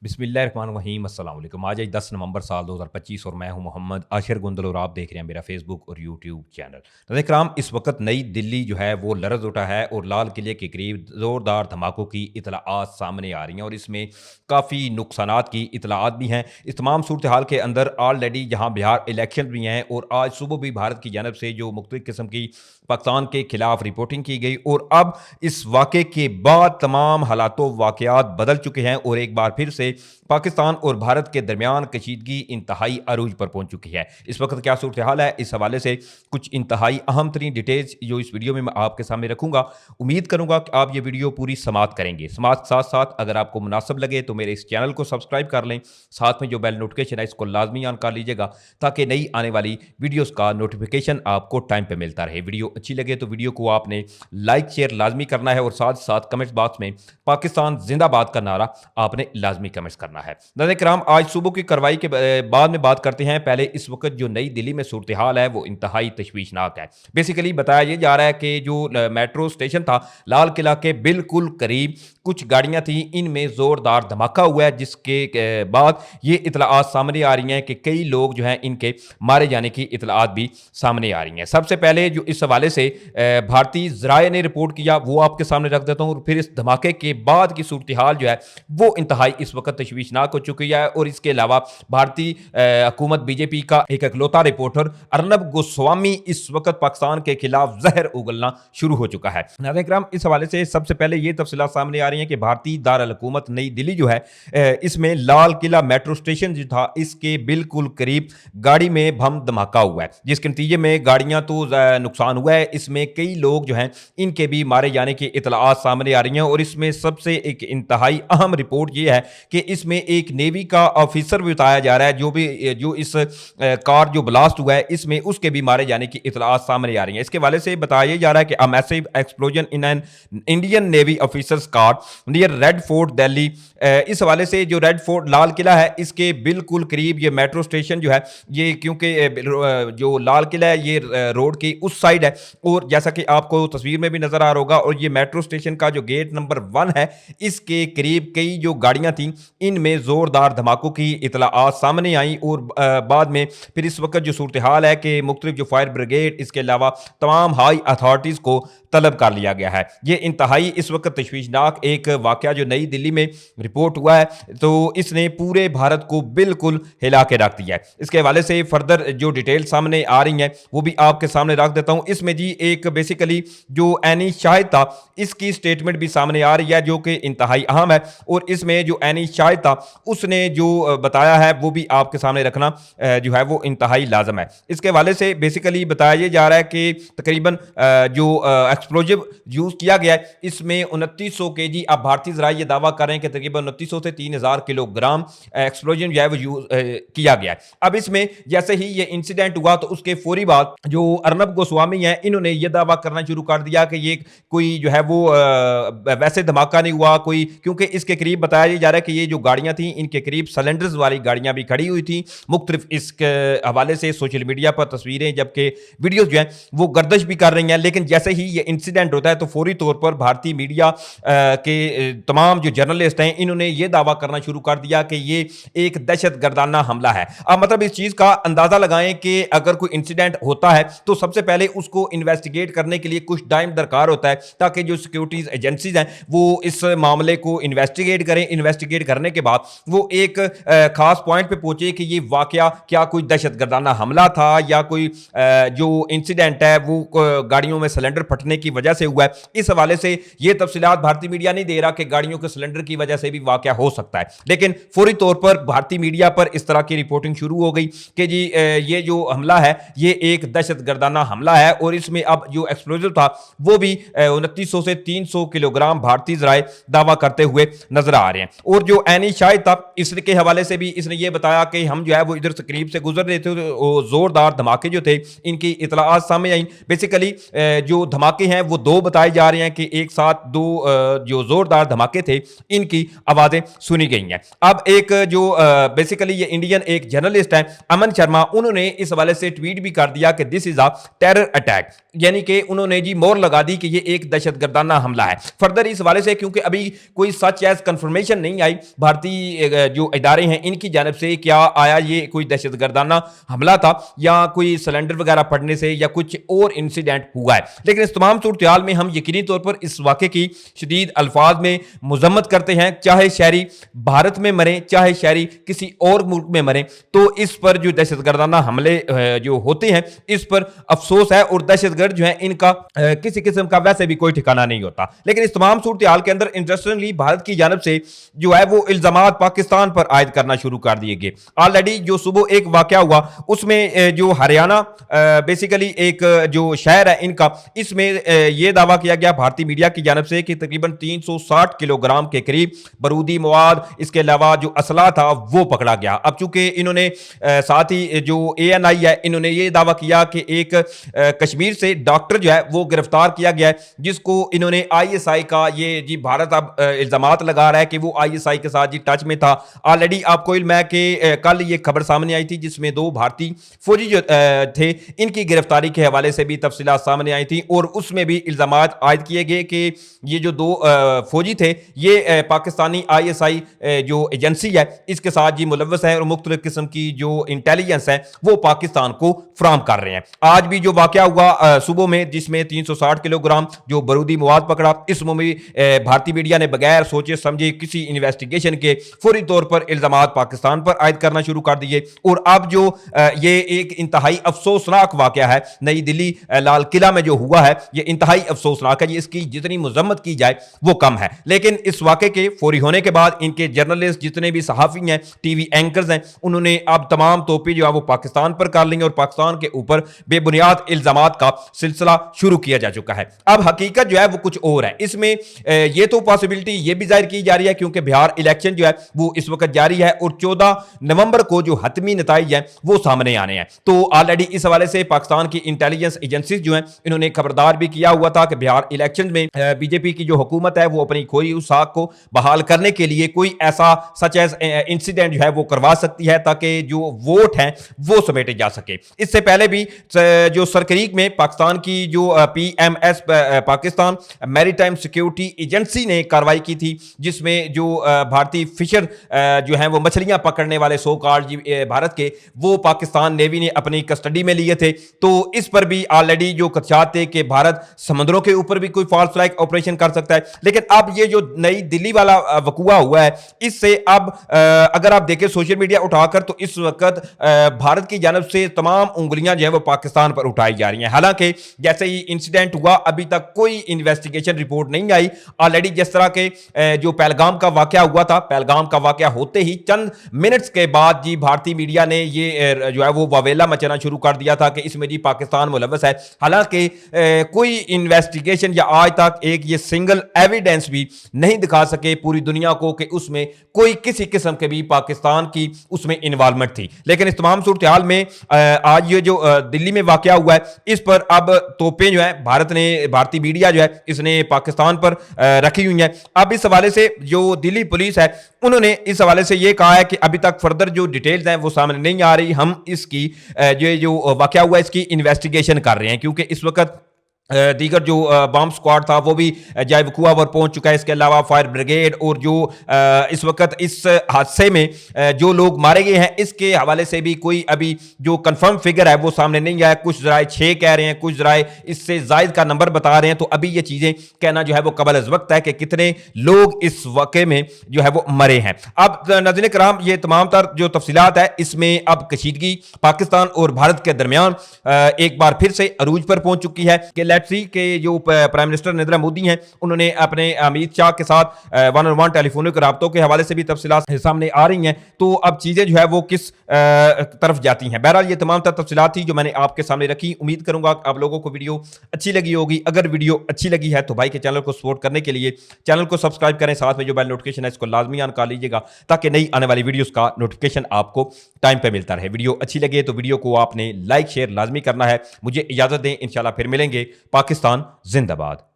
बिस्मिल्लाहिर्रहमानिर्रहीम अस्सलाम वालेकुम। आज 10 नवंबर साल 2025 और मैं हूं मोहम्मद आशिर गुंदल और आप देख रहे हैं मेरा फेसबुक और यूट्यूब चैनल। नाज़रीन किराम, इस वक्त नई दिल्ली जो है वो लरज़ उठा है और लाल किले के करीब ज़ोरदार धमाकों की इतलाआत सामने आ रही हैं और इसमें काफ़ी नुकसानात की इतलाआत भी हैं। इस तमाम सूरत हाल के अंदर ऑलरेडी जहाँ बिहार इलेक्शन भी हैं और आज सुबह भी भारत की जानब से जो मुख्तलिफ किस्म की पाकिस्तान के खिलाफ रिपोर्टिंग की गई और अब इस वाक़े के बाद तमाम हालातों वाक़यात बदल चुके हैं और एक बार फिर से पाकिस्तान और भारत के दरमियान कशीदगी इंतहाई अरूज पर पहुंच चुकी है। इस वक्त क्या सूरत हाल है, इस हवाले से कुछ इंतहाई अहम तरीन डिटेल्स जो इस वीडियो में मैं आपके सामने रखूंगा। उम्मीद करूंगा कि आप ये वीडियो पूरी समाप्त करेंगे। समाप्त साथ साथ अगर आपको मुनासिब लगे तो मेरे इस चैनल को सब्सक्राइब कर लें, साथ में जो बेल नोटिफिकेशन है इसको लाजमी ऑन कर लीजिएगा ताकि नई आने वाली वीडियोस का नोटिफिकेशन आपको टाइम पे मिलता रहे। वीडियो अच्छी लगे तो वीडियो को आपने लाइक शेयर लाजमी करना है और साथ साथ कमेंट्स बॉक्स में पाकिस्तान जिंदाबाद का नारा आपने लाजमी कमेंट्स करना है। नाज़रीन किराम, आज सुबह की कार्रवाई के बाद में बात करते हैं। पहले इस वक्त जो नई दिल्ली में सूरत हाल है वो इंतहाई तशवीशनाक है। बेसिकली बताया ये जा रहा है कि जो मेट्रो स्टेशन था लाल किला के बिल्कुल करीब कुछ गाड़ियां थी, इनमें जोरदार धमाका हुआ है जिसके बाद ये इतलाआत सामने आ रही हैं कि कई लोग जो हैं इनके मारे जाने की इतलाआत भी सामने आ रही हैं। सबसे पहले जो इस हवाले से भारतीय ज़राए ने रिपोर्ट किया वो आपके सामने रख देता हूँ और फिर इस धमाके के बाद की सूरत हाल जो है वो इंतहाई इस वक्त तशवीशनाक हो चुकी है। और इसके अलावा भारतीय हुकूमत बीजेपी का एक इकलौता रिपोर्टर अर्नब गोस्वामी इस वक्त पाकिस्तान के खिलाफ जहर उगलना शुरू हो चुका है। नाज़रीन किराम, इस हवाले से सबसे पहले ये तफसीलात सामने आ रही हैं कि भारतीय दारुल हुकूमत नई दिल्ली जो है इसमें लाल किला मेट्रो स्टेशन जो था इसके बिल्कुल करीब गाड़ी में बम धमाका हुआ है जिसके नतीजे में गाड़ियां तो नुकसान हुआ है। इसमें कई लोग जो हैं इनके भी मारे जाने की इतलाआत सामने आ रही हैं और इसमें सबसे एक इंतहाई अहम रिपोर्ट ये है कि इसमें एक नेवी का ऑफिसर भी बताया जा रहा है जो इस कार जो ब्लास्ट हुआ है इसमें उसके भी मारे जाने की इतलाआत सामने आ रही हैं। इसके हवाले से बताया जा रहा है कि a massive explosion in an Indian navy officers car near red fort Delhi. इस हवाले से जो रेड फोर्ट लाल किला है इसके बिल्कुल करीब ये मेट्रो स्टेशन जो है ये क्योंकि जो लाल किला है ये रोड की उस साइड है और जैसा कि आपको तस्वीर में भी नजर आ रहा होगा और ये मेट्रो स्टेशन का जो गेट नंबर 1 है इसके करीब कई जो गाड़ियां थी इनमें जोरदार धमाकों की इतलाआत सामने आई और बाद में फिर इस वक्त जो सूरत हाल है कि मुख्तलिफ जो फायर ब्रिगेड इसके अलावा तमाम हाई अथॉरिटीज़ को तलब कर लिया गया है। ये इंतहाई इस वक्त तशवीशनाक एक वाक़या जो नई दिल्ली में रिपोर्ट हुआ है तो इसने पूरे भारत को बिल्कुल हिला के रख दिया है। इसके हवाले से फर्दर जो डिटेल सामने आ रही हैं वो भी आपके सामने रख देता हूँ। इसमें जी एक बेसिकली जो एनी शाहिद था इसकी स्टेटमेंट भी सामने आ रही है जो कि इंतहाई अहम है और इसमें जो एनी शाहिद था उसने जो बताया है वो भी आपके सामने रखना जो है वो इंतहाई लाजम है। इसके हवाले से बेसिकली बताया जा रहा है कि तकरीबन जो एक्सप्लोजिव यूज किया गया है इसमें 2900 केजी। अब भारतीय ज़राए ये दावा कर रहे हैं कि तकरीबन 2900 से 3000 किलोग्राम एक्सप्लोजन जो है वो यूज किया गया है। अब इसमें जैसे ही ये इंसिडेंट हुआ तो उसके फौरी बाद जो अर्नब गोस्वामी हैं इन्होंने ये दावा करना शुरू कर दिया कि ये कोई जो है वो वैसे धमाका नहीं हुआ कोई, क्योंकि इसके करीब बताया जा रहा है कि ये जो गाड़ियां थी इनके करीब सिलेंडर्स वाली गाड़ियां भी खड़ी हुई थी। मुख्तलिफ इसके हवाले से सोशल मीडिया पर तस्वीरें जबकि वीडियोस जो हैं वो गर्दिश भी कर रही हैं। लेकिन जैसे ही ये इंसिडेंट होता है तो फौरी तौर पर भारतीय मीडिया के तमाम जो जर्नलिस्ट हैं इन्होंने ये दावा करना शुरू कर दिया कि ये एक दहशत गर्दाना हमला है। अब मतलब इस चीज़ का अंदाज़ा लगाएं कि अगर कोई इंसिडेंट होता है तो सबसे पहले उसको इन्वेस्टिगेट करने के लिए कुछ टाइम दरकार होता है ताकि जो सिक्योरिटीज एजेंसीज हैं वो इस मामले को इन्वेस्टिगेट करें। इन्वेस्टिगेट करने के बाद वो एक खास पॉइंट पे पहुंचे कि ये वाकया क्या कोई दहशत गर्दाना हमला था या कोई जो इंसिडेंट है वो गाड़ियों में सिलेंडर फटने की वजह से हुआ है। इस हवाले से ये तफसीलात भारतीय मीडिया नहीं दे रहा कि गाड़ियों के सिलेंडर की वजह से भी वाकया हो सकता है, लेकिन फौरी तौर पर भारतीय मीडिया पर इस तरह की रिपोर्टिंग शुरू हो गई कि जी ये जो हमला है ये एक दहशत गर्दाना हमला है और इसमें अब जो एक्सप्लोजिव था वो भी 2900 से 300 किलोग्राम भारतीय ज़राए दावा करते हुए नजर आ रहे हैं। और जो एनी शाहिद था इसके हवाले से भी इसने ये बताया कि हम जो है वो इधर से करीब से गुजर रहे थे तो जोरदार धमाके जो थे इनकी इतलाआत सामने आई। बेसिकली जो धमाके हैं वो दो बताए जा रहे हैं कि एक साथ दो जो जोरदार धमाके थे इनकी आवाजें सुनी गई हैं। अब एक जो बेसिकली ये इंडियन एक जर्नलिस्ट है अमन शर्मा, उन्होंने इस हवाले से ट्वीट भी कर दिया कि this is a terror attack, यानी कि उन्होंने जी मोहर लगा दी कि ये एक दहशतगर्दाना हमला है। फर्दर इस हवाले से क्योंकि अभी कोई सच एज कंफर्मेशन नहीं आई بھارتی جو ادارے ہیں ان کی جانب سے کیا آیا یہ کوئی دہشت گردانہ حملہ تھا یا کوئی سلنڈر وغیرہ پڑنے سے یا کچھ اور انسیڈنٹ ہوا ہے. لیکن اس تمام صورتحال میں ہم یقینی طور پر اس واقعے کی شدید الفاظ میں مذمت کرتے ہیں. چاہے شہری بھارت میں مریں, چاہے شہری کسی اور ملک میں مریں, تو اس پر جو دہشت گردانہ حملے جو ہوتے ہیں اس پر افسوس ہے, اور دہشت گرد جو ہیں ان کا کسی قسم کا ویسے بھی کوئی ٹھکانہ نہیں ہوتا. لیکن اس تمام صورتحال کے اندر انٹرسٹنگلی بھارت کی جانب سے جو ہے وہ الزامات پاکستان پر عائد کرنا شروع کر دیے گئے. آلریڈی جو صبح ایک واقعہ ہوا اس میں جو ہریانہ بیسیکلی ایک جو شہر ہے ان کا, اس میں یہ دعویٰ کیا گیا بھارتی میڈیا کی جانب سے کہ تقریباً 360 کلو گرام کے قریب بارودی مواد, اس کے علاوہ جو اسلحہ تھا وہ پکڑا گیا. اب چونکہ انہوں نے ساتھ ہی جو ANI ہے انہوں نے یہ دعویٰ کیا کہ ایک کشمیر سے ڈاکٹر جو ہے وہ گرفتار کیا گیا ہے, جس کو انہوں نے ISI کا یہ جی بھارت اب الزامات لگا رہا ہے کہ وہ ISI کے ساتھ جی ٹچ میں تھا. آلریڈی آپ کو علم ہے کہ کل یہ خبر سامنے آئی تھی جس میں 2 بھارتی فوجی جو تھے ان کی گرفتاری کے حوالے سے بھی تفصیلات سامنے آئی تھی, اور اس میں بھی الزامات عائد کیے گئے کہ یہ جو 2 فوجی تھے یہ پاکستانی ISI جو ایجنسی ہے اس کے ساتھ جی ملوث ہے, اور مختلف قسم کی جو انٹیلیجنس ہے وہ پاکستان کو فراہم کر رہے ہیں. آج بھی جو واقعہ ہوا صبح میں جس میں 360 کلو گرام جو بارودی مواد پکڑا, اس میں بھارتی میڈیا نے بغیر سوچے سمجھے کسی انویسٹیگیشن کے فوری طور پر الزامات پاکستان پر عائد کرنا شروع کر دیے. اور اب جو یہ ایک انتہائی افسوسناک واقعہ ہے نئی دلی لال قلعہ میں جو ہوا ہے, یہ انتہائی افسوسناک ہے. اس کی جتنی مذمت کی جائے وہ کم ہے. لیکن اس واقعے کے فوری ہونے کے بعد ان کے جرنلسٹ جتنے بھی صحافی ہیں, ٹی وی اینکرز ہیں, انہوں نے اب تمام توپیں جو ہے وہ پاکستان پر کر لیں اور پاکستان کے اوپر بے بنیاد الزامات کا سلسلہ شروع کیا جا چکا ہے. اب حقیقت جو ہے وہ کچھ اور ہے. اس میں یہ تو پاسبلٹی یہ بھی ظاہر کی جا رہی ہے کیونکہ بہار الیکشن جو ہے وہ اس وقت جاری ہے اور 14 نومبر کو جو حتمی نتائج ہیں وہ سامنے آنے ہیں. تو آلریڈی اس حوالے سے پاکستان کی انٹیلیجنس ایجنسیز جو ہیں انہوں نے خبردار بھی کیا ہوا تھا کہ بہار الیکشن میں BJP کی جو حکومت ہے وہ اپنی کھوئی اس حق کو بحال کرنے کے لیے کوئی ایسا سچ ایز انسیڈنٹ جو ہے وہ کروا سکتی ہے تاکہ جو ووٹ ہیں وہ سمیٹے جا سکے. اس سے پہلے بھی جو سرکریک میں پاکستان کی جو PMS پاکستان میری ٹائم سیکیورٹی ایجنسی نے کاروائی کی تھی, جس میں جو بھارتی فشر جو ہیں وہ مچھلیاں پکڑنے والے سو کارڈ بھارت کے وہ پاکستان نیوی نے اپنی کسٹڈی میں لیے تھے. تو اس پر بھی آلریڈی جو خدشات تھے کہ بھارت سمندروں کے اوپر بھی کوئی فالس فلیگ آپریشن کر سکتا ہے. لیکن اب یہ جو نئی دلی والا وقوع ہوا ہے اس سے اب اگر آپ دیکھیں سوشل میڈیا اٹھا کر تو اس وقت بھارت کی جانب سے تمام انگلیاں جو ہیں وہ پاکستان پر اٹھائی جا رہی ہیں. حالانکہ جیسے ہی انسیڈنٹ ہوا ابھی تک کوئی انویسٹیگیشن رپورٹ نہیں آئی. آلریڈی جس طرح کے جو پہلگام کا واقعہ ہوا تھا, پہلگام کا واقعہ ہوتے ہی چند منٹس کے بعد جی بھارتی میڈیا نے یہ جو ہے وہ واویلا مچانا شروع کر دیا تھا کہ اس میں جی پاکستان ملوث ہے. حالانکہ کوئی انویسٹیگیشن یا آج تک ایک یہ سنگل ایویڈنس بھی نہیں دکھا سکے پوری دنیا کو کہ اس میں کوئی کسی قسم کے بھی پاکستان کی اس میں انوالومنٹ تھی. لیکن اس تمام صورتحال میں آج یہ جو دلی میں واقعہ ہوا ہے اس پر اب توپیں جو ہے بھارتی میڈیا جو ہے اس نے پاکستان پر رکھی ہوئی ہیں. اب اس حوالے سے جو دلی پولیس ہے انہوں نے اس حوالے سے یہ کہا ہے کہ ابھی تک فردر جو ڈیٹیلز ہیں وہ سامنے نہیں آ رہی. ہم اس کی جو واقعہ ہوا ہے اس کی انویسٹیگیشن کر رہے ہیں کیونکہ اس وقت دیگر جو بام سکواڈ تھا وہ بھی جائے وقوع پر پہنچ چکا ہے. اس کے علاوہ فائر بریگیڈ اور جو اس وقت اس حادثے میں جو لوگ مارے گئے ہیں اس کے حوالے سے بھی کوئی ابھی جو کنفرم فگر ہے وہ سامنے نہیں آیا. کچھ ذرائع 6 کہہ رہے ہیں, کچھ ذرائع اس سے زائد کا نمبر بتا رہے ہیں. تو ابھی یہ چیزیں کہنا جو ہے وہ قبل از وقت ہے کہ کتنے لوگ اس واقعے میں جو ہے وہ مرے ہیں. اب ناظرین کرام یہ تمام تر جو تفصیلات ہے اس میں اب کشیدگی پاکستان اور بھارت کے درمیان ایک بار پھر سے عروج پر پہنچ چکی ہے کہ کہ جو پرائم منسٹر نریندر مودی ہیں انہوں نے اپنے امیت شاہ کے ساتھ 1-on-1 ٹیلی فونک رابطوں کے حوالے سے بھی تفصیلات سامنے آ رہی ہیں. تو اب چیزیں جو ہے وہ کس طرف جاتی ہیں. بہرحال یہ تمام تر تفصیلات تھی جو میں نے آپ کے سامنے رکھی. امید کروں گا آپ لوگوں کو ویڈیو اچھی لگی ہوگی. اگر ویڈیو اچھی لگی ہے تو بھائی کے چینل کو سپورٹ کرنے کے لیے چینل کو سبسکرائب کریں, ساتھ میں جو بیل نوٹیفکیشن ہے اس کو لازمی آن کر لیجیے گا تاکہ نئی آنے والی ویڈیوز کا نوٹیفکیشن آپ کو ٹائم پہ ملتا رہے. ویڈیو اچھی لگے تو ویڈیو کو آپ نے لائک شیئر لازمی کرنا ہے. مجھے اجازت دیں, انشاءاللہ پھر ملیں گے. پاکستان زندہ باد.